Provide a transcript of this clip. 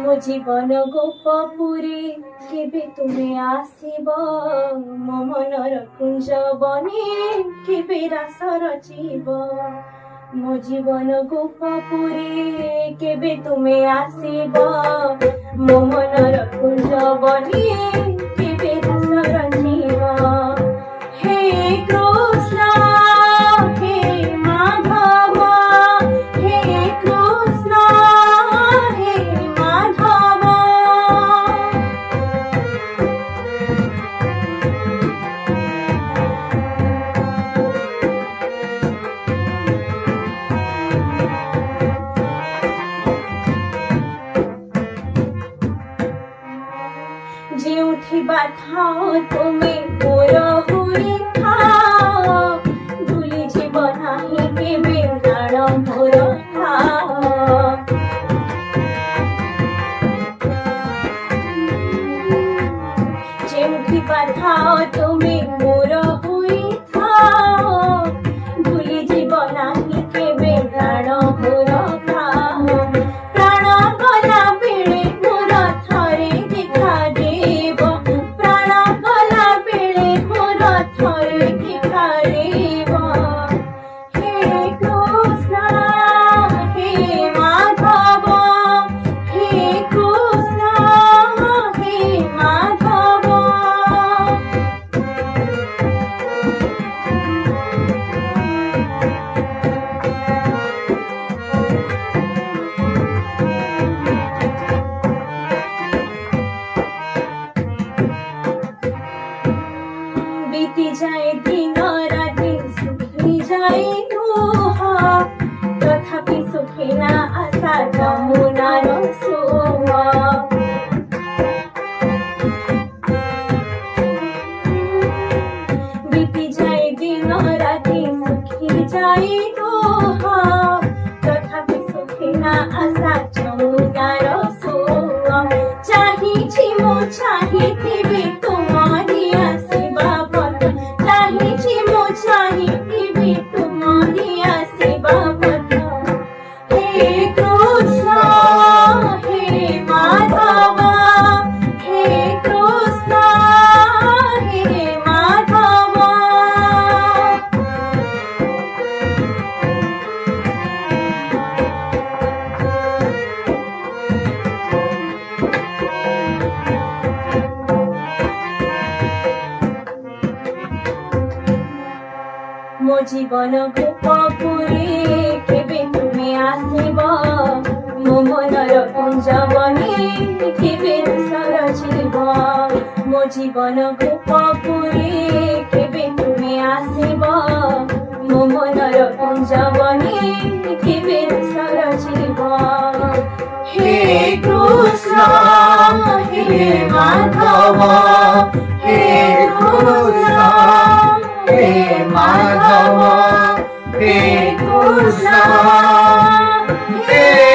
ମୋ ଜୀବନ ଗୋପପୁରୀ କେବେ ତୁମେ ଆସିବ, ମୋ ମନର କୁଞ୍ଜ ବନେ କେବେ ରାସ ରଚିବ। ମୋ ଜୀବନ ଗୋପପୁରୀ କେବେ ତୁମେ ଆସିବ, ମୋ ମନର କୁଞ୍ଜ ବନେ କେବେ ରାସ ରଚିବ। ହେ କୃଷ୍ଣ ହେ ମାଧବ, ହେ କୃଷ୍ଣ ହେ ମାଧବ। ଯେଉଁଠି ଥାଅ ତୁମେ ମୋର ହୋଇଥାଅ, ଭୁଲିଯିବ ନାହିଁ କେବେ ପ୍ରାଣ ମୋର ଥାଅ। ଯେଉଁଠି ଥାଅ ତୁମେ ମୋର ହୋଇଥାଅ, ଭୁଲିଯିବ ନାହିଁ କେବେ ପ୍ରାଣ ମୋର ଥାଅ। ପ୍ରାଣ ଗଲା ବେଳେ ମୋର ଥରେ ଦେଖାଦେବ, ପ୍ରାଣ ଗଲା ବେଳେ ମୋର ଥରେ ଦେଖାଦେବ। ହେ କୃଷ୍ଣ ହେ ମାଧବ, ହେ କୃଷ୍ଣ ହେ ମାଧବ। बीती जाए दिन राति सुखी जाए लुह, तथापि सुखे ना आशा যমুনার সুহ। बीती जाए दिन राति सुखी जाए लुह, तथापि सुखे ना आशा যমুনার সুহ। চাহিছি মো চাহিଥିବି তোমারি ଆସିବା ପଥ, ଚାହିଁଛି ମୁଁ ଚାହିଁଥିବି ତୁମରି ଆସିବା ପଥ। ହେ କୃଷ୍ଣ ହେ ମାଧବ, ହେ କୃଷ୍ଣ ହେ ମାଧବ। ମୋ ଜୀବନ ଗୋପପୁରୀ କେବେ ତୁମେ ଆସିବ, ମୋ ମନର କୁଞ୍ଜ ବନେ କେବେ ରାସ ରଚିବ। ମୋ ଜୀବନ ଗୋପପୁରୀ କେବେ ତୁମେ ଆସିବ, ମୋ ମନର କୁଞ୍ଜ ବନେ କେବେ ରାସ ରଚିବ। ହେ କୃଷ୍ଣ ହେ ମାଧବ, ହେ କୃଷ୍ଣ हे माधव हे कृष्ण हे